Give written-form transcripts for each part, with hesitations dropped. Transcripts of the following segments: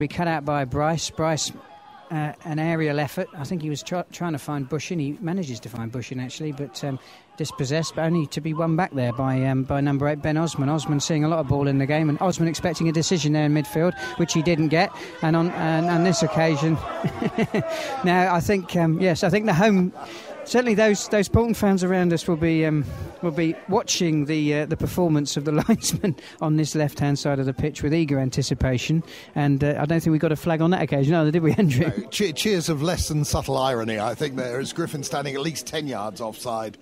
Be cut out by Bryce. An aerial effort. I think he was trying to find Bushin. He manages to find Bushin actually, but dispossessed, but only to be won back there by number 8 Ben Osman. Osman seeing a lot of ball in the game, and Osman expecting a decision there in midfield, which he didn't get. And on this occasion, now I think yes, I think the home. Certainly, those Paulton fans around us will be watching the performance of the linesman on this left-hand side of the pitch with eager anticipation. And I don't think we got a flag on that occasion, either, did we, Andrew? No, cheers of less than subtle irony, I think. There is Griffin standing at least 10 yards offside.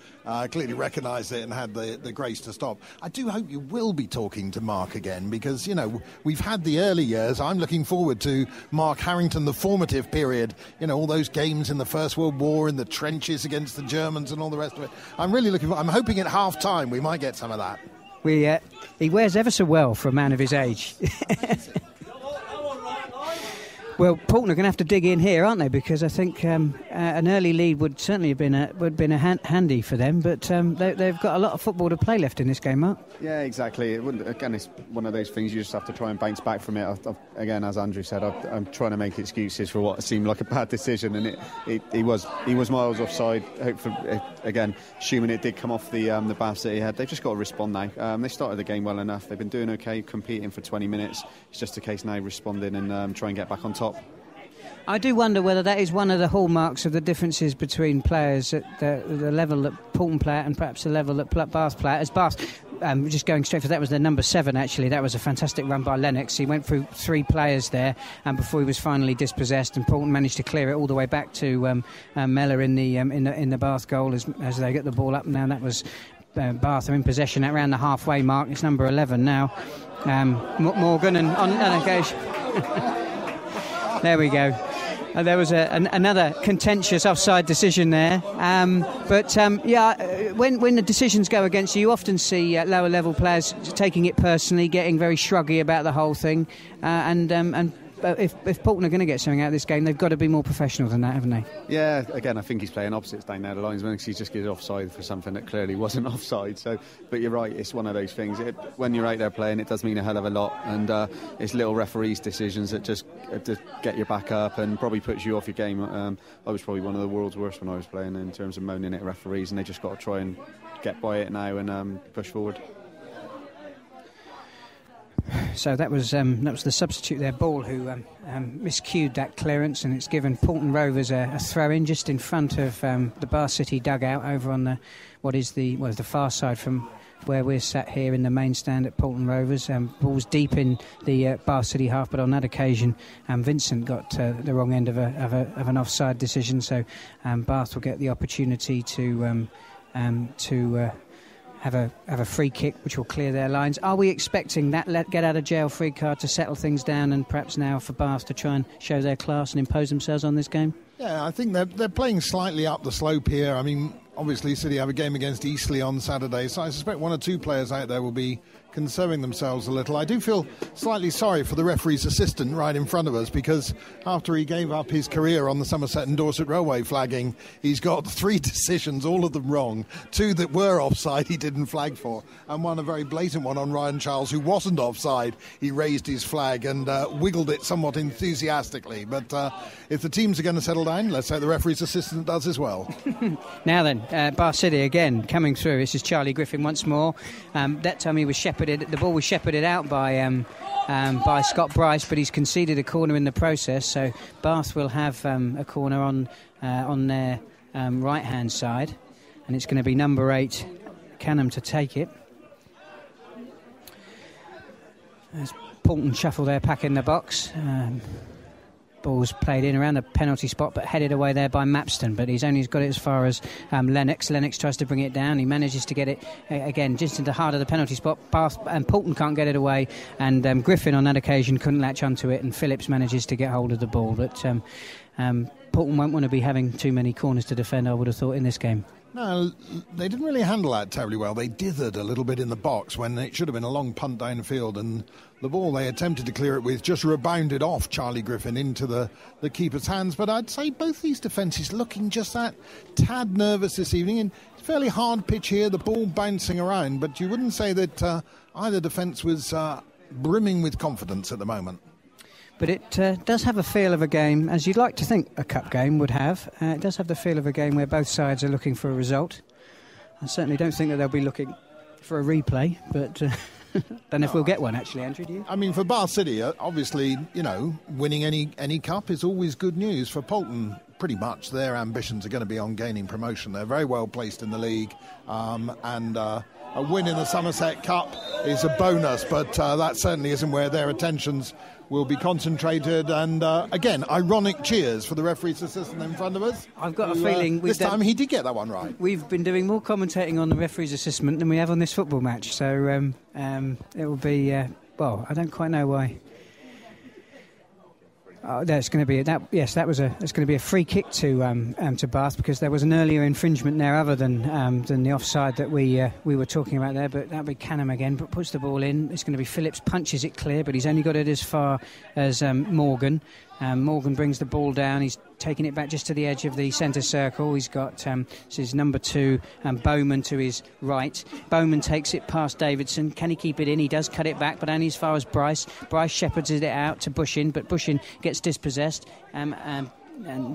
Clearly recognised it and had the grace to stop. I do hope you will be talking to Mark again, because, you know, we've had the early years. I'm looking forward to Mark Harrington, the formative period. You know, all those games in the First World War, in the trenches against the Germans and all the rest of it. I'm really I'm hoping at half-time we might get some of that. He wears ever so well for a man of his age. Well, Paulton are going to have to dig in here, aren't they? Because I think an early lead would certainly have been handy for them. But they've got a lot of football to play left in this game, Mark. Yeah, exactly. Again, it's one of those things you just have to try and bounce back from it. Again, as Andrew said, I'm trying to make excuses for what seemed like a bad decision, and he was miles offside. Hopefully, again, assuming it did come off the Bath City head, they've just got to respond now. They started the game well enough. They've been doing okay, competing for 20 minutes. It's just a case now responding and try and get bath on top. I do wonder whether that is one of the hallmarks of the differences between players at the level that Paulton play at and perhaps the level that Bath play at. As Bath, just going straight for that, was their number 7 actually. That was a fantastic run by Lennox. He went through 3 players there before he was finally dispossessed, and Paulton managed to clear it all the way back to Mellor in the Bath goal as they get the ball up. Now that was Bath are in possession at around the halfway mark. It's number 11 now. Morgan and on occasion. There we go. There was another contentious offside decision there. When the decisions go against you, you often see lower level players taking it personally, getting very shruggy about the whole thing. If Paulton are going to get something out of this game, they've got to be more professional than that, haven't they? Yeah, again, I think he's playing opposites down there the lines. When he just gives offside for something that clearly wasn't offside. So, but you're right, it's one of those things. When you're out there playing, it does mean a hell of a lot, and it's little referees' decisions that just get your back up and probably puts you off your game. I was probably one of the world's worst when I was playing in terms of moaning at referees, and they just got to try and get by it now and push forward. So that was the substitute there, Ball, who miscued that clearance, and it's given Paulton Rovers a throw-in just in front of the Bath City dugout over on the far side from where we're sat here in the main stand at Paulton Rovers. Ball's deep in the Bath City half, but on that occasion Vincent got the wrong end of an offside decision, so Bath will get the opportunity to have a free kick which will clear their lines. Are we expecting that get out of jail free card to settle things down, and perhaps now for Bath to try and show their class and impose themselves on this game? Yeah, I think they're playing slightly up the slope here. I mean, obviously City have a game against Eastleigh on Saturday, so I suspect 1 or 2 players out there will be conserving themselves a little. I do feel slightly sorry for the referee's assistant right in front of us, because after he gave up his career on the Somerset and Dorset Railway flagging, he's got 3 decisions, all of them wrong. 2 that were offside he didn't flag for, and one a very blatant one on Ryan Charles, who wasn't offside. He raised his flag and wiggled it somewhat enthusiastically. But if the teams are going to settle down, let's hope the referee's assistant does as well. Now then, Bath City again coming through. This is Charlie Griffin once more. That time he was shepherded. The ball was shepherded out by Scott Bryce, but he's conceded a corner in the process. So Bath will have a corner on their right hand side, and it's going to be number 8 Canham to take it. As Paulton shuffle their pack in the box. Ball's played in around the penalty spot, but headed away there by Mapston. But he's only got it as far as Lennox. Lennox tries to bring it down. He manages to get it again just into the heart of the penalty spot. Bath and Paulton can't get it away, and Griffin on that occasion couldn't latch onto it, and Phillips manages to get hold of the ball. But Paulton won't want to be having too many corners to defend, I would have thought, in this game. No, they didn't really handle that terribly well. They dithered a little bit in the box when it should have been a long punt downfield, and the ball they attempted to clear it with just rebounded off Charlie Griffin into the keeper's hands. But I'd say both these defences looking just that tad nervous this evening. And it's a fairly hard pitch here, the ball bouncing around, but you wouldn't say that either defence was brimming with confidence at the moment. But it does have a feel of a game, as you'd like to think a cup game would have. It does have the feel of a game where both sides are looking for a result. I certainly don't think that they'll be looking for a replay, but don't know if we'll get one, actually, Andrew, do you? I mean, for Bath City, obviously, winning any cup is always good news. For Paulton, pretty much their ambitions are going to be on gaining promotion. They're very well placed in the league, and a win in the Somerset Cup is a bonus, but that certainly isn't where their attentions will be concentrated. And again, ironic cheers for the referee's assistant in front of us. I've got a feeling this time he did get that one right. We've been doing more commentating on the referee's assessment than we have on this football match, so it will be well, I don't quite know why. There's going to be it's going to be a free kick to Bath, because there was an earlier infringement there other than the offside that we were talking about there. But that'll be Canham again, but puts the ball in. It's going to be Phillips, punches it clear, but he's only got it as far as Morgan. Morgan brings the ball down. He's taking it back just to the edge of the centre circle. He's got this is number 2, Bowman to his right. Bowman takes it past Davidson. Can he keep it in? He does cut it back, but only as far as Bryce. Bryce shepherds it out to Bushin, but Bushin gets dispossessed. And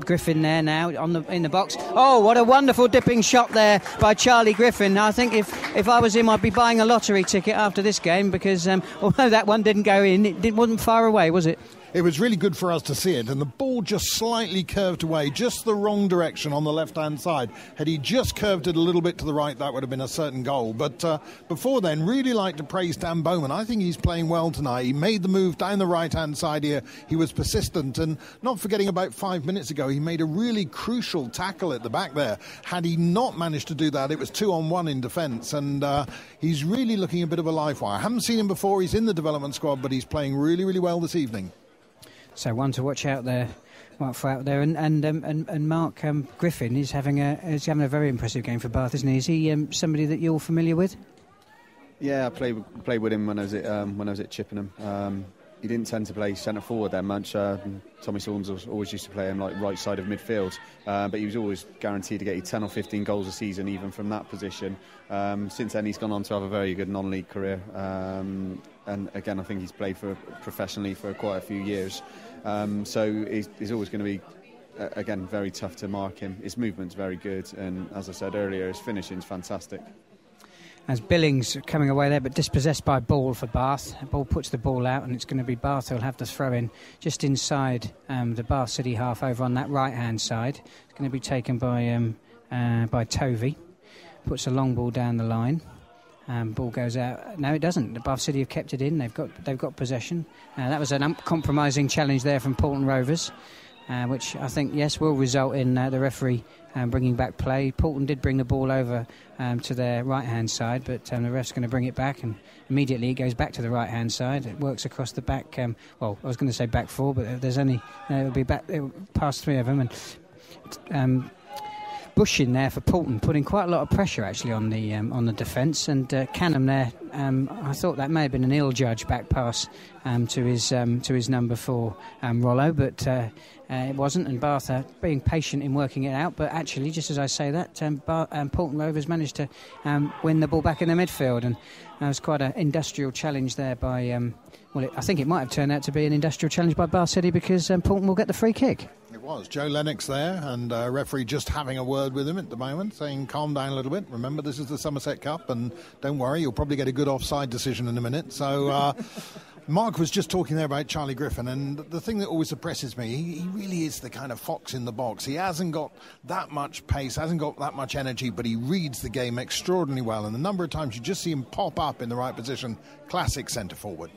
Griffin there now in the box. Oh, what a wonderful dipping shot there by Charlie Griffin. I think if I was him, I'd be buying a lottery ticket after this game, because although that one didn't go in, it wasn't far away, was it? It was really good for us to see it, and the ball just slightly curved away, just the wrong direction on the left-hand side. Had he just curved it a little bit to the right, that would have been a certain goal. But before then, really like to praise Dan Bowman. I think he's playing well tonight. He made the move down the right-hand side here. He was persistent, and not forgetting about 5 minutes ago, he made a really crucial tackle at the back there. Had he not managed to do that, it was 2-on-1 in defence, and he's really looking a bit of a live wire. I haven't seen him before. He's in the development squad, but he's playing really, really well this evening. So one to watch out there, and Mark Griffin is having a very impressive game for Bath, isn't he? Is he somebody that you're familiar with? Yeah, I played with him when I was at Chippenham. He didn't tend to play centre forward that much. Tommy Saunders always used to play him like right side of midfield, but he was always guaranteed to get 10 or 15 goals a season, even from that position. Since then, he's gone on to have a very good non-league career. And again, I think he's played professionally for quite a few years. So he's always going to be, again, very tough to mark him. His movement's very good, and as I said earlier, his finishing's fantastic. As Billings coming away there, but dispossessed by Ball for Bath. Ball puts the ball out, and it's going to be Bath who'll have the throw in just inside the Bath City half over on that right-hand side. It's going to be taken by Tovey. Puts a long ball down the line. Ball goes out. No, it doesn't. The Bath City have kept it in. They've got possession. That was an uncompromising challenge there from Paulton Rovers, which I think, yes, will result in the referee bringing back play. Paulton did bring the ball over to their right-hand side, but the ref's going to bring it back, and immediately it goes back to the right-hand side. It works across the back. Well, I was going to say back 4, but there's only it'll be back. It'll pass 3 of them, and Bush in there for Paulton, putting quite a lot of pressure actually on the defence, and Canham there. I thought that may have been an ill judge back pass to his number 4 Rollo, but it wasn't, and Bath being patient in working it out. But actually, just as I say that, Paulton Rovers managed to win the ball back in the midfield, and that was quite an industrial challenge there by. I think it might have turned out to be an industrial challenge by Bath City, because Paulton will get the free kick. It was Joe Lennox there, and referee just having a word with him at the moment, saying calm down a little bit. Remember, this is the Somerset Cup, and don't worry, you'll probably get a good offside decision in a minute. So Mark was just talking there about Charlie Griffin, and the thing that always impresses me, he really is the kind of fox in the box. He hasn't got that much pace, hasn't got that much energy, but he reads the game extraordinarily well, and the number of times you just see him pop up in the right position, classic centre forward.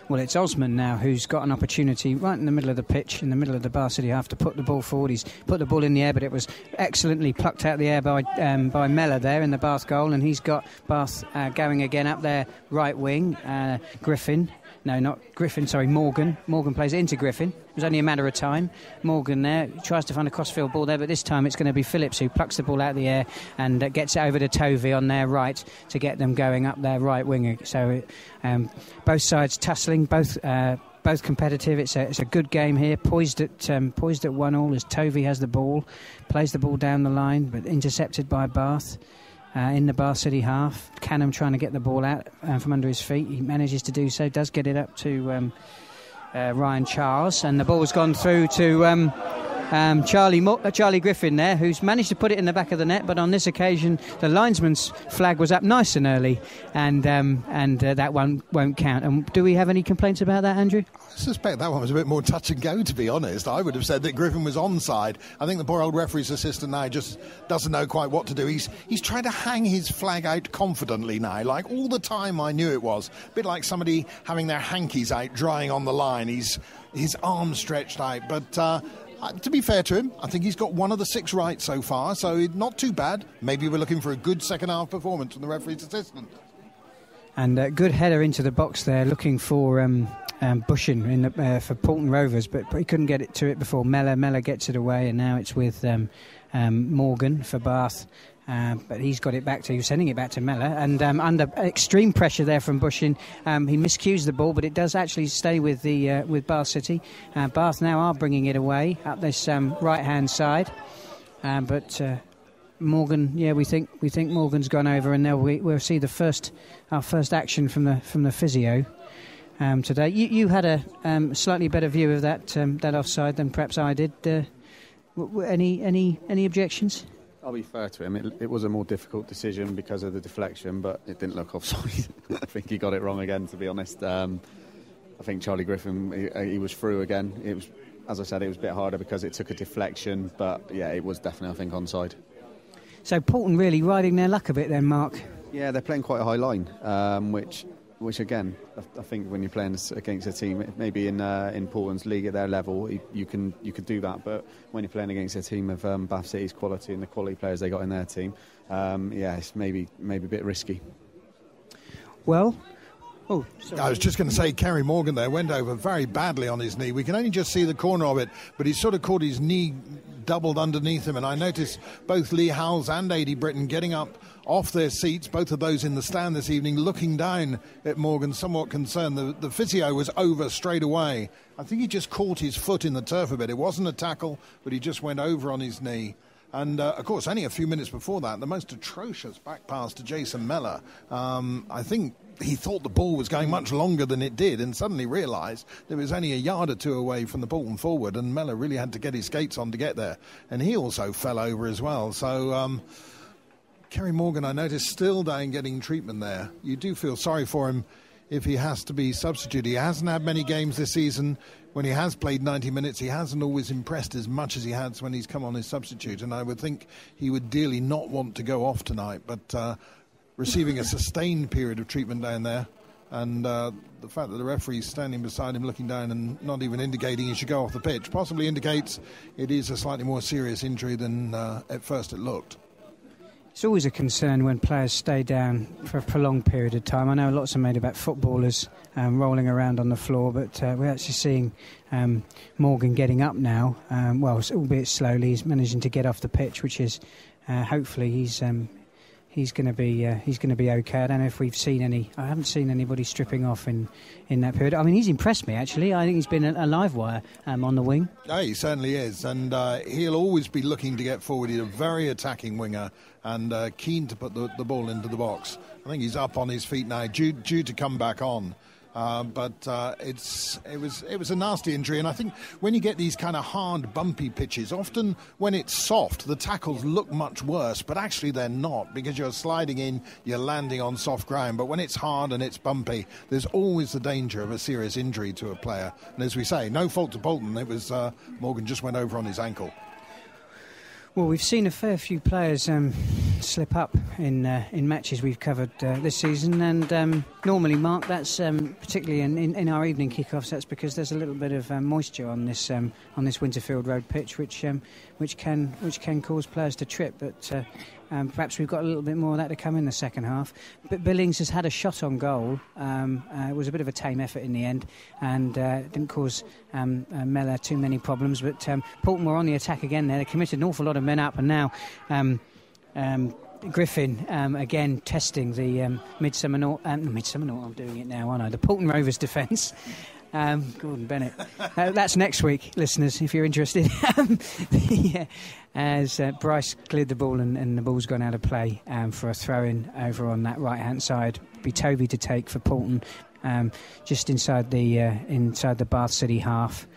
Well, it's Osman now who's got an opportunity right in the middle of the pitch, in the middle of the Bath City half, to put the ball forward. He's put the ball in the air, but it was excellently plucked out of the air by Mellor there in the Bath goal, and he's got Bath going again up their right wing. Griffin. No, not Griffin, sorry, Morgan. Morgan plays it into Griffin. It was only a matter of time. Morgan there tries to find a crossfield ball there, but this time it's going to be Phillips who plucks the ball out of the air and gets it over to Tovey on their right to get them going up their right wing. So both sides tussling, both competitive. It's a good game here, poised at 1-1 as Tovey has the ball, plays the ball down the line, but intercepted by Bath. In the Bath City half, Canham trying to get the ball out from under his feet. He manages to do so, does get it up to Ryan Charles, and the ball's gone through to Charlie Griffin there, who's managed to put it in the back of the net, but on this occasion the linesman's flag was up nice and early, and that one won't count. And do we have any complaints about that, Andrew? I suspect that one was a bit more touch and go, to be honest. I would have said that Griffin was onside. I think the poor old referee's assistant now just doesn't know quite what to do. He's trying to hang his flag out confidently now, like all the time. I knew it was a bit like somebody having their hankies out drying on the line. His arms stretched out, but to be fair to him, I think he's got one of the 6 right so far, so not too bad. Maybe we're looking for a good second half performance from the referee's assistant. And a good header into the box there, looking for Bushin for Paulton Rovers, but he couldn't get it to it before Mellor gets it away, and now it's with Morgan for Bath. But he's got it back to, he's sending it back to Mellor, and under extreme pressure there from Bushin, he miscues the ball, but it does actually stay with Bath City. Bath now are bringing it away up this right hand side, but Morgan, we think Morgan's gone over, and now we'll see our first action from the physio today. You had a slightly better view of that offside than perhaps I did. Any objections? I'll be fair to him. It was a more difficult decision because of the deflection, but it didn't look offside. I think he got it wrong again, to be honest. I think Charlie Griffin, he was through again. It was, as I said, it was a bit harder because it took a deflection, but yeah, it was definitely, I think, onside. So Paulton really riding their luck a bit then, Mark? Yeah, they're playing quite a high line, which again, I think when you're playing against a team, maybe in Paulton's league at their level, you could do that. But when you're playing against a team of Bath City's quality and the quality players they got in their team, it's maybe a bit risky. Well, I was just going to say, Kerry Morgan there went over very badly on his knee. We can only just see the corner of it, but he sort of caught his knee doubled underneath him, and I noticed both Lee Howells and Adi Britton getting up off their seats, both of those in the stand this evening, looking down at Morgan, somewhat concerned. The physio was over straight away. I think he just caught his foot in the turf a bit. It wasn't a tackle, but he just went over on his knee. And, of course, only a few minutes before that, the most atrocious back pass to Jason Mellor. I think he thought the ball was going much longer than it did, and suddenly realised there was only a yard or two away from the Paulton forward, and Mellor really had to get his skates on to get there. And he also fell over as well. So Kerry Morgan, I noticed, still down getting treatment there. You do feel sorry for him if he has to be substituted. He hasn't had many games this season. When he has played 90 minutes, he hasn't always impressed as much as he has when he's come on as substitute, and I would think he would dearly not want to go off tonight, but receiving a sustained period of treatment down there, and the fact that the referee's standing beside him looking down and not even indicating he should go off the pitch possibly indicates it is a slightly more serious injury than at first it looked. It's always a concern when players stay down for a prolonged period of time. I know lots are made about footballers rolling around on the floor, but we're actually seeing Morgan getting up now. Albeit slowly, he's managing to get off the pitch, which is hopefully he's going to be okay. I don't know if we've seen any. I haven't seen anybody stripping off in that period. I mean, he's impressed me actually. I think he's been a live wire on the wing. Yeah, he certainly is, and he'll always be looking to get forward. He's a very attacking winger and keen to put the ball into the box. I think he's up on his feet now, due to come back on. But it was a nasty injury, and I think when you get these kind of hard, bumpy pitches, often when it's soft, the tackles look much worse, but actually they're not, because you're sliding in, you're landing on soft ground. But when it's hard and it's bumpy, there's always the danger of a serious injury to a player. And as we say, no fault to Paulton. It was Morgan just went over on his ankle. Well, we've seen a fair few players slip up in matches we've covered this season, and normally, Mark, that's particularly in our evening kickoffs. That's because there's a little bit of moisture on this Winterfield Road pitch, which can cause players to trip. But perhaps we've got a little bit more of that to come in the second half. But Billings has had a shot on goal. It was a bit of a tame effort in the end, and didn't cause Mellor too many problems. But Paulton were on the attack again there. They committed an awful lot of men up, and now Griffin again testing the Midsummer North. I'm doing it now, aren't I? The Paulton Rovers defence. Gordon Bennett. That's next week, listeners, if you're interested. As Bryce cleared the ball and the ball's gone out of play for a throw-in over on that right-hand side. Be Toby to take for Paulton. just inside the Bath City half.